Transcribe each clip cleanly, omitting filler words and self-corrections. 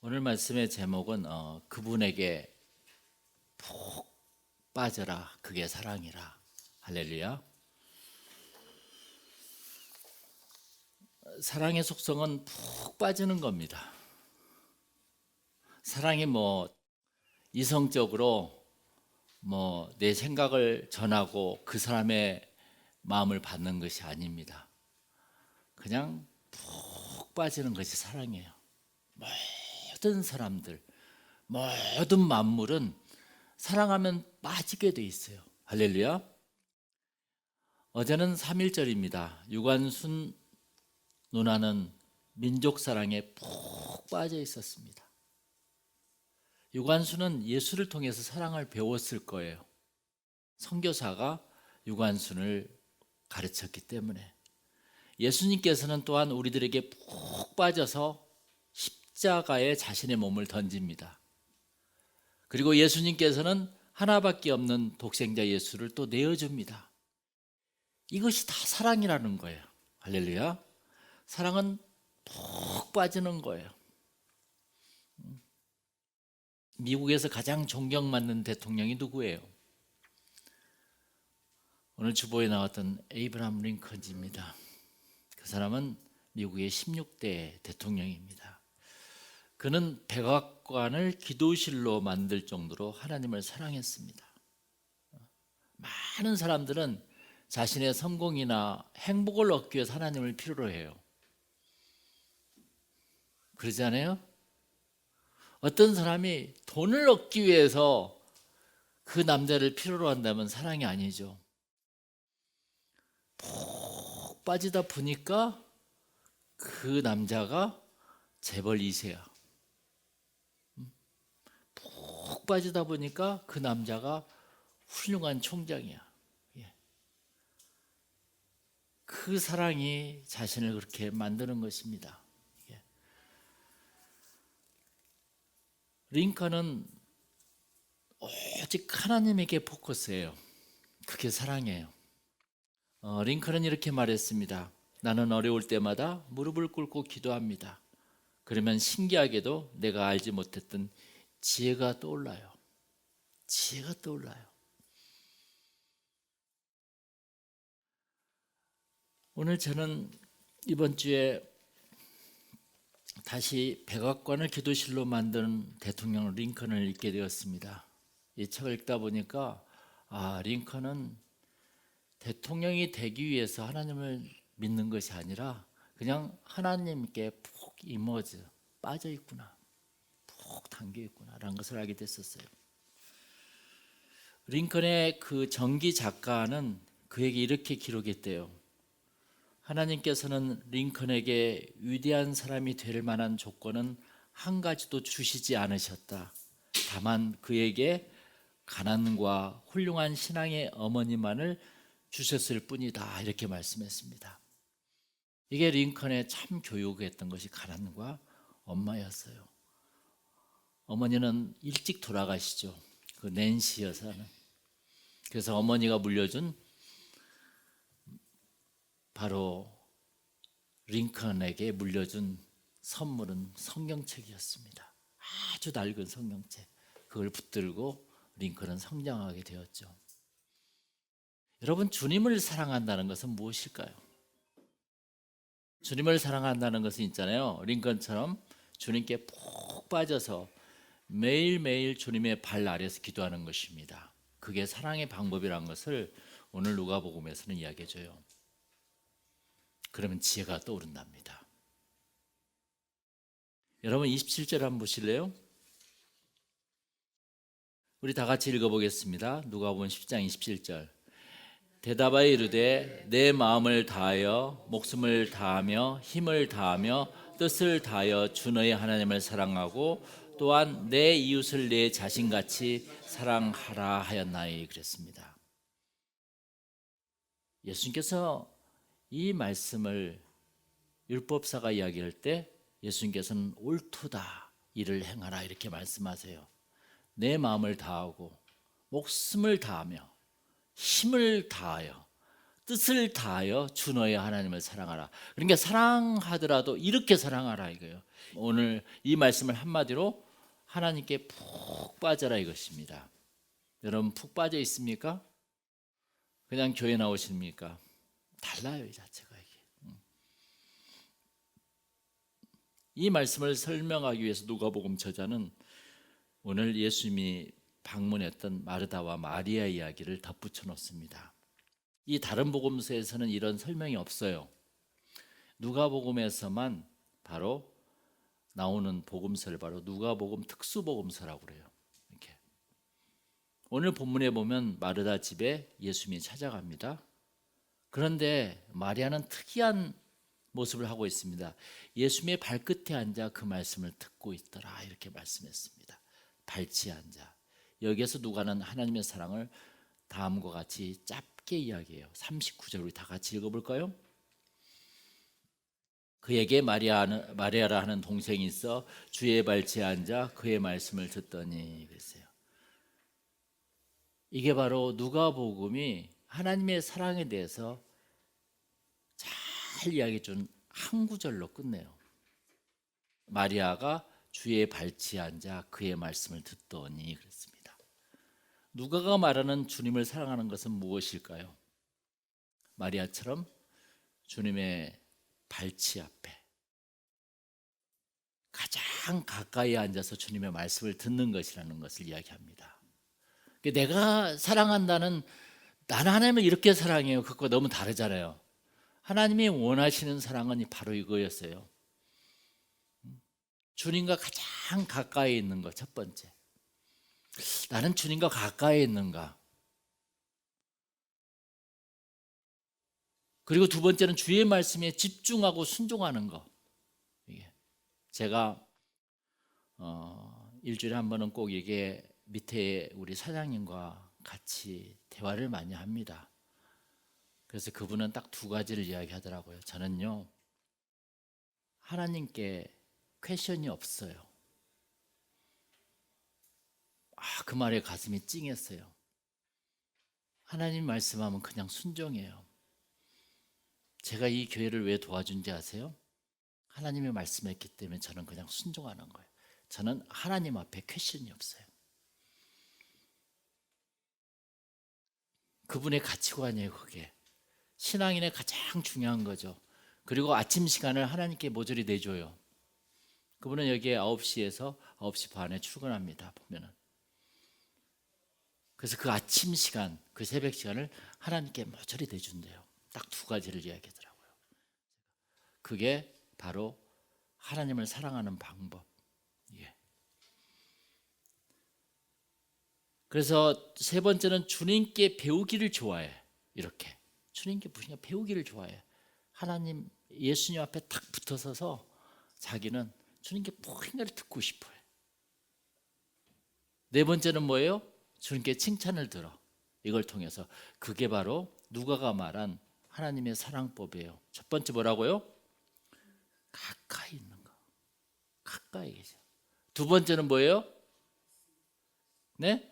오늘 말씀의 제목은 그분에게 푹 빠져라, 그게 사랑이라. 할렐루야. 사랑의 속성은 푹 빠지는 겁니다. 사랑이 이성적으로 내 생각을 전하고 그 사람의 마음을 받는 것이 아닙니다. 그냥 푹 빠지는 것이 사랑이에요. 모든 사람들, 모든 만물은 사랑하면 빠지게 돼 있어요. 할렐루야. 어제는 3.1절입니다. 유관순 누나는 민족 사랑에 푹 빠져 있었습니다. 유관순은 예수를 통해서 사랑을 배웠을 거예요. 선교사가 유관순을 가르쳤기 때문에. 예수님께서는 또한 우리들에게 푹 빠져서 십자가에 자신의 몸을 던집니다. 그리고 예수님께서는 하나밖에 없는 독생자 예수를 또 내어줍니다. 이것이 다 사랑이라는 거예요. 할렐루야. 사랑은 푹 빠지는 거예요. 미국에서 가장 존경받는 대통령이 누구예요? 오늘 주보에 나왔던 에이브라함 링컨입니다. 그 사람은 미국의 16대 대통령입니다. 그는 백악관을 기도실로 만들 정도로 하나님을 사랑했습니다. 많은 사람들은 자신의 성공이나 행복을 얻기 위해서 하나님을 필요로 해요. 그러지 않아요? 어떤 사람이 돈을 얻기 위해서 그 남자를 필요로 한다면 사랑이 아니죠. 푹 빠지다 보니까 그 남자가 재벌 2세야. 푹 빠지다 보니까 그 남자가 훌륭한 총장이야. 그 사랑이 자신을 그렇게 만드는 것입니다. 링컨은 오직 하나님에게 포커스해요. 그게 사랑이에요. 링컨은 이렇게 말했습니다. 나는 어려울 때마다 무릎을 꿇고 기도합니다. 그러면 신기하게도 내가 알지 못했던 지혜가 떠올라요. 지혜가 떠올라요. 오늘 저는 이번 주에 다시 백악관을 기도실로 만든 대통령 링컨을 읽게 되었습니다. 이 책을 읽다 보니까 링컨은 대통령이 되기 위해서 하나님을 믿는 것이 아니라 그냥 하나님께 푹 이머져 빠져 있구나, 푹 담겨 있구나라는 것을 알게 됐었어요. 링컨의 그 전기 작가는 그에게 이렇게 기록했대요. 하나님께서는 링컨에게 위대한 사람이 될 만한 조건은 한 가지도 주시지 않으셨다. 다만 그에게 가난과 훌륭한 신앙의 어머니만을 주셨을 뿐이다. 이렇게 말씀했습니다. 이게 링컨의 참 교육했던 것이 가난과 엄마였어요. 어머니는 일찍 돌아가시죠. 그 낸시 여사는. 그래서 어머니가 물려준 바로 링컨에게 물려준 선물은 성경책이었습니다. 아주 낡은 성경책. 그걸 붙들고 링컨은 성장하게 되었죠. 여러분, 주님을 사랑한다는 것은 무엇일까요? 주님을 사랑한다는 것은 있잖아요. 링컨처럼 주님께 푹 빠져서 매일매일 주님의 발 아래에서 기도하는 것입니다. 그게 사랑의 방법이라는 것을 오늘 누가복음에서는 이야기해줘요. 그러면 지혜가 떠오른답니다. 여러분 27절 한번 보실래요? 우리 다 같이 읽어보겠습니다. 누가복음 10장 27절. 대답하여 이르되 내 마음을 다하여 목숨을 다하며 힘을 다하며 뜻을 다하여 주 너의 하나님을 사랑하고 또한 내 이웃을 내 자신같이 사랑하라 하였나이. 그랬습니다. 예수님께서 이 말씀을 율법사가 이야기할 때 예수님께서는 옳도다, 이를 행하라 이렇게 말씀하세요. 내 마음을 다하고 목숨을 다하며 힘을 다하여 뜻을 다하여 주 너의 하나님을 사랑하라. 그러니까 사랑하더라도 이렇게 사랑하라 이거예요. 오늘 이 말씀을 한마디로 하나님께 푹 빠져라 이것입니다. 여러분 푹 빠져 있습니까? 그냥 교회 나오십니까? 달라요, 이 자체가 이게. 이 말씀을 설명하기 위해서 누가복음 저자는 오늘 예수님이 방문했던 마르다와 마리아 이야기를 덧붙여 놓습니다. 이 다른 복음서에서는 이런 설명이 없어요. 누가복음에서만 바로 나오는 복음서를 바로 누가복음 특수복음서라고 그래요. 이렇게. 오늘 본문에 보면 마르다 집에 예수님이 찾아갑니다. 그런데 마리아는 특이한 모습을 하고 있습니다. 예수님의 발끝에 앉아 그 말씀을 듣고 있더라 이렇게 말씀했습니다. 발치에 앉아. 여기에서 누가는 하나님의 사랑을 다음과 같이 짧게 이야기해요. 39절 우리 다 같이 읽어볼까요? 그에게 마리아라 하는 동생이 있어 주의 발치에 앉아 그의 말씀을 듣더니 그랬어요. 이게 바로 누가복음이 하나님의 사랑에 대해서 잘 이야기해 준 한 구절로 끝내요. 마리아가 주의 발치에 앉아 그의 말씀을 듣더니 그랬습니다. 누가가 말하는 주님을 사랑하는 것은 무엇일까요? 마리아처럼 주님의 발치 앞에 가장 가까이 앉아서 주님의 말씀을 듣는 것이라는 것을 이야기합니다. 내가 사랑한다는, 나는 하나님을 이렇게 사랑해요, 그거 너무 다르잖아요. 하나님이 원하시는 사랑은 바로 이거였어요. 주님과 가장 가까이 있는 것, 첫 번째. 나는 주님과 가까이 있는가? 그리고 두 번째는 주의 말씀에 집중하고 순종하는 것. 제가 일주일에 한 번은 꼭 이게 밑에 우리 사장님과 같이 대화를 많이 합니다. 그래서 그분은 딱 두 가지를 이야기하더라고요. 저는요, 하나님께 퀘션이 없어요. 그 말에 가슴이 찡했어요. 하나님 말씀하면 그냥 순종해요. 제가 이 교회를 왜 도와준지 아세요? 하나님의 말씀했기 때문에 저는 그냥 순종하는 거예요. 저는 하나님 앞에 퀘션이 없어요. 그분의 가치관이에요, 그게. 신앙인의 가장 중요한 거죠. 그리고 아침 시간을 하나님께 모조리 내줘요. 그분은 여기에 9시에서 9시 반에 출근합니다, 보면은. 그래서 그 아침 시간, 그 새벽 시간을 하나님께 모조리 내준대요. 딱 두 가지를 이야기하더라고요. 그게 바로 하나님을 사랑하는 방법. 그래서 세 번째는 주님께 배우기를 좋아해. 이렇게 주님께 배우기를 좋아해. 하나님, 예수님 앞에 딱 붙어서서 자기는 주님께 뭔가를 듣고 싶어해. 네 번째는 뭐예요? 주님께 칭찬을 들어. 이걸 통해서. 그게 바로 누가가 말한 하나님의 사랑법이에요. 첫 번째 뭐라고요? 가까이 있는 거. 가까이 계셔. 두 번째는 뭐예요? 네?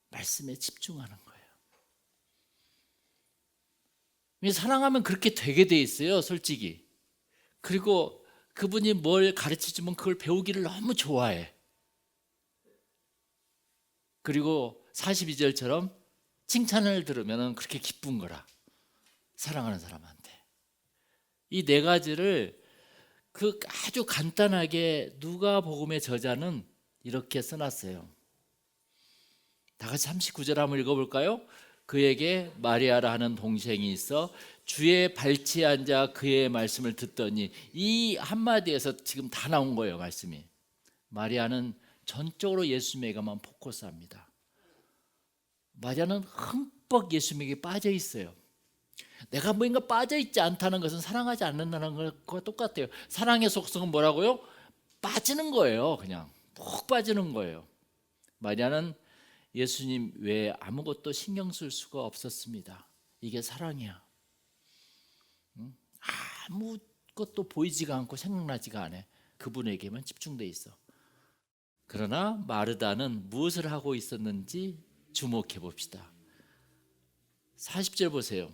말씀에 집중하는 거예요. 사랑하면 그렇게 되게 돼 있어요, 솔직히. 그리고 그분이 뭘 가르쳐주면 그걸 배우기를 너무 좋아해. 그리고 42절처럼 칭찬을 들으면 그렇게 기쁜 거라. 사랑하는 사람한테. 이 네 가지를 그 아주 간단하게 누가복음의 저자는 이렇게 써놨어요. 다 같이 39절 한번 읽어볼까요? 그에게 마리아라 하는 동생이 있어 주의 발치에 앉아 그의 말씀을 듣더니, 이 한마디에서 지금 다 나온 거예요, 말씀이. 마리아는 전적으로 예수님에게만 포커스합니다. 마리아는 흠뻑 예수님에게 빠져 있어요. 내가 뭔가 빠져 있지 않다는 것은 사랑하지 않는다는 것과 똑같아요. 사랑의 속성은 뭐라고요? 빠지는 거예요. 그냥 푹 빠지는 거예요. 마리아는 예수님 외에 아무것도 신경 쓸 수가 없었습니다. 이게 사랑이야. 아무것도 보이지가 않고 생각나지가 않아. 그분에게만 집중돼 있어. 그러나 마르다는 무엇을 하고 있었는지 주목해 봅시다. 40절 보세요.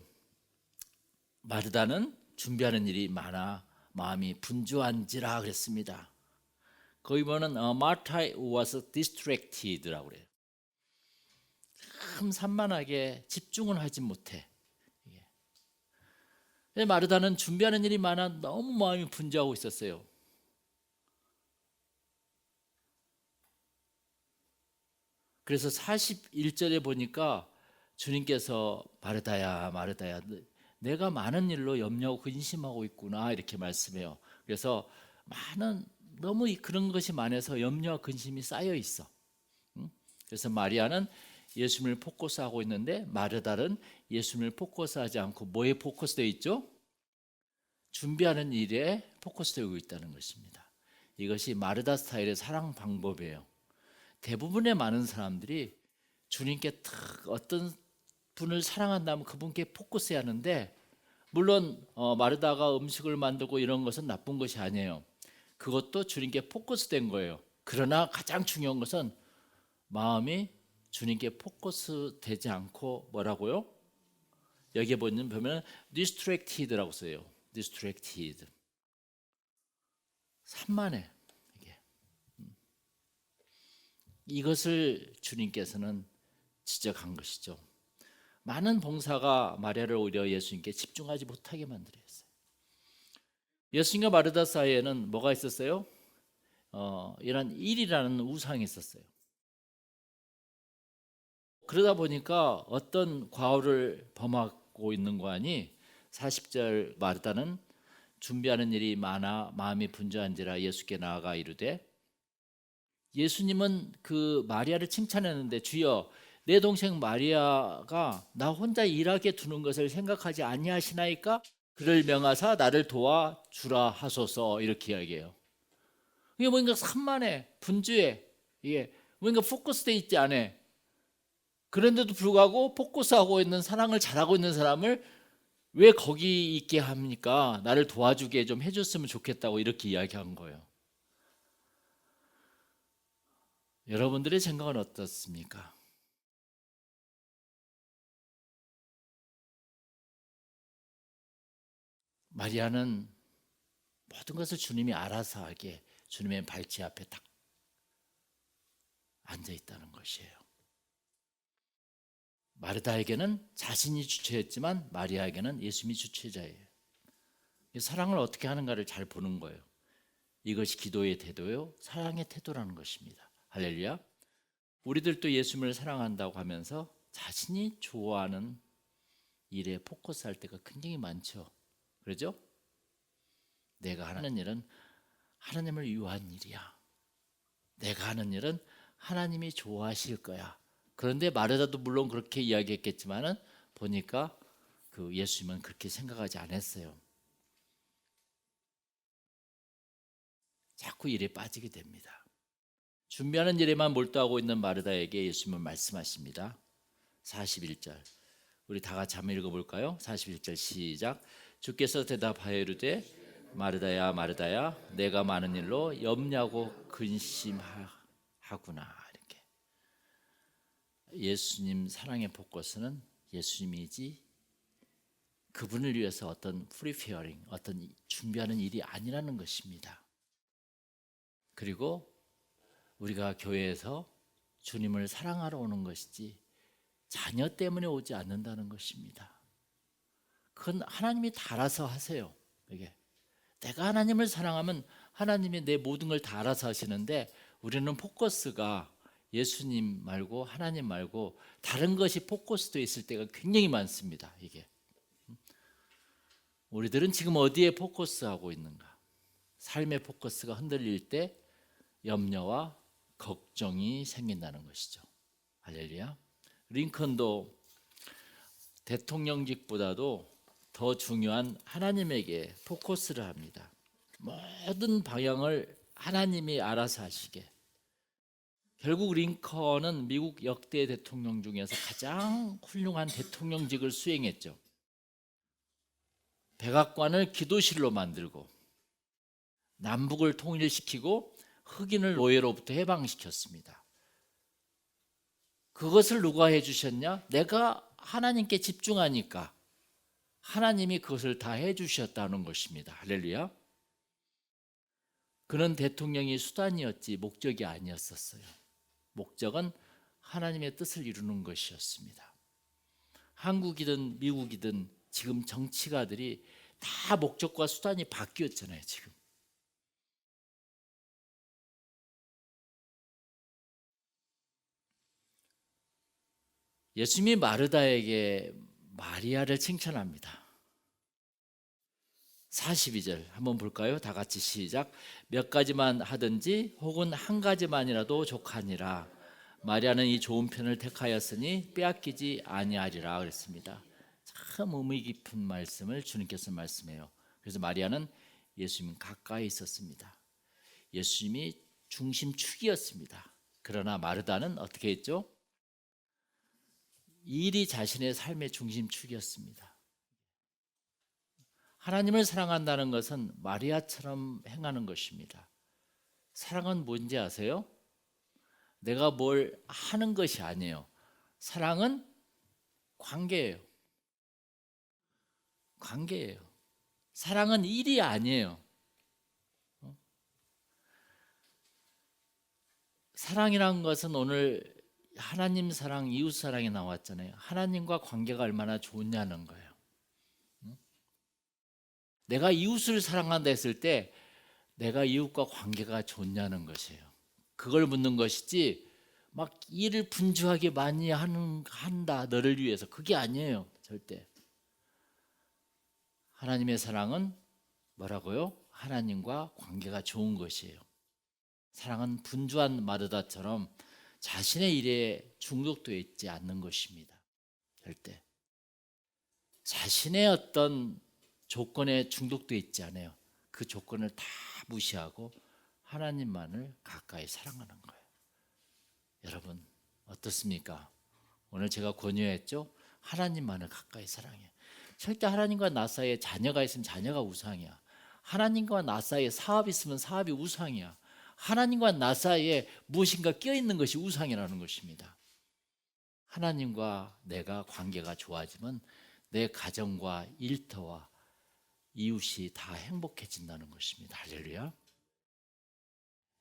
마르다는 준비하는 일이 많아 마음이 분주한지라 그랬습니다. 거기 보면 Martha was distracted라고 그래요. 참 산만하게 집중을 하지 못해. 마르다는 준비하는 일이 많아 너무 마음이 분주하고 있었어요. 그래서 41절에 보니까 주님께서 마르다야 마르다야 내가 많은 일로 염려하고 근심하고 있구나 이렇게 말씀해요. 그래서 너무 그런 것이 많아서 염려와 근심이 쌓여 있어. 그래서 마리아는 예수님을 포커스하고 있는데 마르다는 예수님을 포커스하지 않고 뭐에 포커스되어 있죠? 준비하는 일에 포커스되고 있다는 것입니다. 이것이 마르다 스타일의 사랑 방법이에요. 대부분의 많은 사람들이 주님께 어떤 분을 사랑한다면 그분께 포커스해야 하는데, 물론 마르다가 음식을 만들고 이런 것은 나쁜 것이 아니에요. 그것도 주님께 포커스된 거예요. 그러나 가장 중요한 것은 마음이 주님께 포커스되지 않고 뭐라고요? 여기에 보면 distracted라고 써요. distracted. 산만해. 이것을 주님께서는 지적한 것이죠. 많은 봉사가 마리아를 오히려 예수님께 집중하지 못하게 만들었어요. 예수님과 마르다 사이에는 뭐가 있었어요? 이런 일이라는 우상이 있었어요. 그러다 보니까 어떤 과오를 범하고 있는 거 아니? 40절 마르다는 준비하는 일이 많아 마음이 분주한지라 예수께 나아가 이르되, 예수님은 그 마리아를 칭찬했는데 주여 내 동생 마리아가 나 혼자 일하게 두는 것을 생각하지 아니하시나이까? 그를 명하사 나를 도와주라 하소서 이렇게 이야기해요. 이게 뭔가 산만해, 분주해, 이게 뭔가 포커스돼 있지 않아. 그런데도 불구하고 포커스하고 있는 사랑을 잘하고 있는 사람을 왜 거기 있게 합니까? 나를 도와주게 좀 해줬으면 좋겠다고 이렇게 이야기한 거예요. 여러분들의 생각은 어떻습니까? 마리아는 모든 것을 주님이 알아서 하게 주님의 발치 앞에 딱 앉아 있다는 것이에요. 마르다에게는 자신이 주체였지만 마리아에게는 예수님이 주체자예요. 사랑을 어떻게 하는가를 잘 보는 거예요. 이것이 기도의 태도요, 사랑의 태도라는 것입니다. 할렐루야. 우리들도 예수님을 사랑한다고 하면서 자신이 좋아하는 일에 포커스할 때가 굉장히 많죠. 그렇죠? 내가 하는 일은 하나님을 위한 일이야. 내가 하는 일은 하나님이 좋아하실 거야. 그런데 마르다도 물론 그렇게 이야기했겠지만은 보니까 그 예수님은 그렇게 생각하지 않았어요. 자꾸 일에 빠지게 됩니다. 준비하는 일에만 몰두하고 있는 마르다에게 예수님은 말씀하십니다. 41절 우리 다 같이 한번 읽어볼까요? 41절 시작. 주께서 대답하여 이르되 마르다야 마르다야 내가 많은 일로 염려하고 근심하구나. 이렇게 예수님 사랑의 포커스는 예수님이지 그분을 위해서 어떤 프리페어링, 어떤 준비하는 일이 아니라는 것입니다. 그리고 우리가 교회에서 주님을 사랑하러 오는 것이지 자녀 때문에 오지 않는다는 것입니다. 그건 하나님이 다 알아서 하세요. 이게 내가 하나님을 사랑하면 하나님이 내 모든 걸 다 알아서 하시는데 우리는 포커스가 예수님 말고 하나님 말고 다른 것이 포커스되어 있을 때가 굉장히 많습니다. 이게 우리들은 지금 어디에 포커스하고 있는가? 삶의 포커스가 흔들릴 때 염려와 걱정이 생긴다는 것이죠. 할렐루야. 링컨도 대통령직보다도 더 중요한 하나님에게 포커스를 합니다. 모든 방향을 하나님이 알아서 하시게. 결국 링컨은 미국 역대 대통령 중에서 가장 훌륭한 대통령직을 수행했죠. 백악관을 기도실로 만들고 남북을 통일시키고 흑인을 노예로부터 해방시켰습니다. 그것을 누가 해주셨냐? 내가 하나님께 집중하니까 하나님이 그것을 다 해주셨다는 것입니다. 할렐루야. 그는 대통령이 수단이었지 목적이 아니었었어요. 목적은 하나님의 뜻을 이루는 것이었습니다. 한국이든 미국이든 지금 정치가들이 다 목적과 수단이 바뀌었잖아요. 지금 예수님이 마르다에게 마리아를 칭찬합니다. 42절 한번 볼까요? 다 같이 시작. 몇 가지만 하든지 혹은 한 가지만이라도 족하니라. 마리아는 이 좋은 편을 택하였으니 빼앗기지 아니하리라 그랬습니다. 참 의미 깊은 말씀을 주님께서 말씀해요. 그래서 마리아는 예수님 가까이 있었습니다. 예수님이 중심축이었습니다. 그러나 마르다는 어떻게 했죠? 일이 자신의 삶의 중심축이었습니다. 하나님을 사랑한다는 것은 마리아처럼 행하는 것입니다. 사랑은 뭔지 아세요? 내가 뭘 하는 것이 아니에요. 사랑은 관계예요. 관계예요. 사랑은 일이 아니에요. 사랑이라는 것은 오늘 하나님 사랑, 이웃 사랑이 나왔잖아요. 하나님과 관계가 얼마나 좋냐는 거예요. 내가 이웃을 사랑한다 했을 때 내가 이웃과 관계가 좋냐는 것이에요. 그걸 묻는 것이지 막 일을 분주하게 많이 한다 너를 위해서 그게 아니에요. 절대. 하나님의 사랑은 뭐라고요? 하나님과 관계가 좋은 것이에요. 사랑은 분주한 마르다처럼 자신의 일에 중독되어 있지 않는 것입니다. 절대. 자신의 어떤 조건에 중독되어 있지 않아요. 그 조건을 다 무시하고 하나님만을 가까이 사랑하는 거예요. 여러분 어떻습니까? 오늘 제가 권유했죠? 하나님만을 가까이 사랑해. 절대 하나님과 나 사이에 자녀가 있으면 자녀가 우상이야. 하나님과 나 사이에 사업이 있으면 사업이 우상이야. 하나님과 나 사이에 무엇인가 껴있는 것이 우상이라는 것입니다. 하나님과 내가 관계가 좋아지면 내 가정과 일터와 이웃이 다 행복해진다는 것입니다. 할렐루야.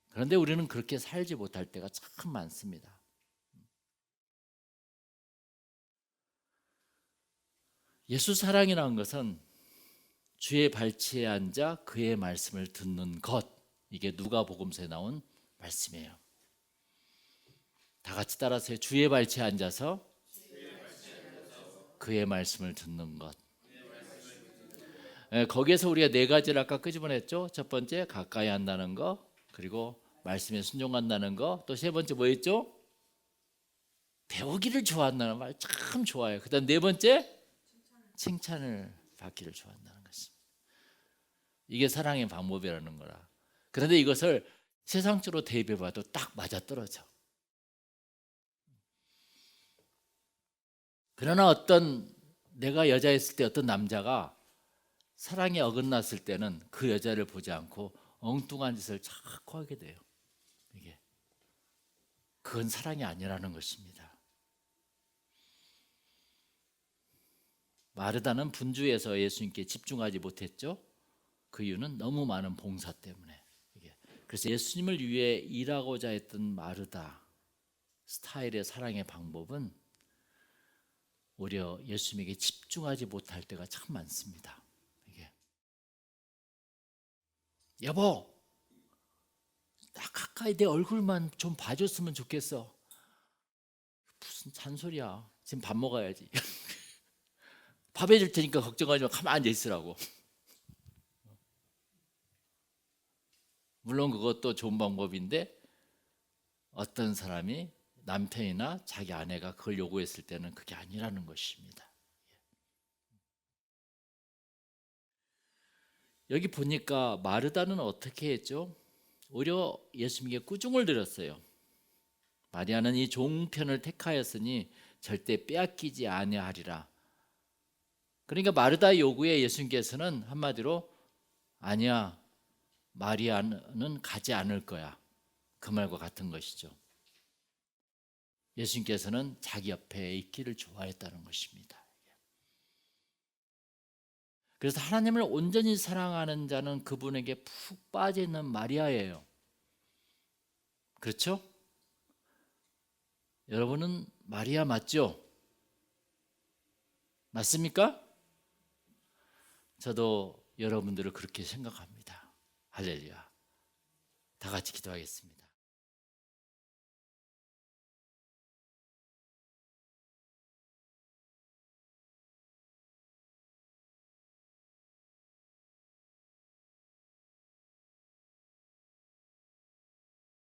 그런데 우리는 그렇게 살지 못할 때가 참 많습니다. 예수 사랑이라는 것은 주의 발치에 앉아 그의 말씀을 듣는 것. 이게 누가복음서에 나온 말씀이에요. 다 같이 따라서 주의 발치에 앉아서 그의 말씀을 듣는 것. 거기에서 우리가 네 가지를 아까 끄집어냈죠. 첫 번째 가까이 한다는 거, 그리고 말씀에 순종한다는 거, 또 세 번째 뭐였죠? 배우기를 좋아한다는 말 참 좋아요. 그다음 네 번째 칭찬을 받기를 좋아한다는 것입니다. 이게 사랑의 방법이라는 거라. 그런데 이것을 세상적으로 대입해봐도 딱 맞아떨어져. 그러나 어떤 내가 여자였을 때 어떤 남자가 사랑에 어긋났을 때는 그 여자를 보지 않고 엉뚱한 짓을 자꾸 하게 돼요. 이게 그건 사랑이 아니라는 것입니다. 마르다는 분주해서 예수님께 집중하지 못했죠. 그 이유는 너무 많은 봉사 때문에. 그래서 예수님을 위해 일하고자 했던 마르다 스타일의 사랑의 방법은 오히려 예수님에게 집중하지 못할 때가 참 많습니다. 여보, 나 가까이 내 얼굴만 좀 봐줬으면 좋겠어. 무슨 잔소리야. 지금 밥 먹어야지. 밥 해줄 테니까 걱정하지 마. 가만히 앉아 있으라고. 물론 그것도 좋은 방법인데 어떤 사람이 남편이나 자기 아내가 그걸 요구했을 때는 그게 아니라는 것입니다. 여기 보니까 마르다는 어떻게 했죠? 오히려 예수님께 꾸중을 들었어요. 마리아는 이 좋은 편을 택하였으니 절대 빼앗기지 아니하리라. 그러니까 마르다의 요구에 예수님께서는 한마디로 아니야, 마리아는 가지 않을 거야. 그 말과 같은 것이죠. 예수님께서는 자기 옆에 있기를 좋아했다는 것입니다. 그래서 하나님을 온전히 사랑하는 자는 그분에게 푹 빠져 있는 마리아예요. 그렇죠? 여러분은 마리아 맞죠? 맞습니까? 저도 여러분들을 그렇게 생각합니다. 할렐루야. 다 같이 기도하겠습니다.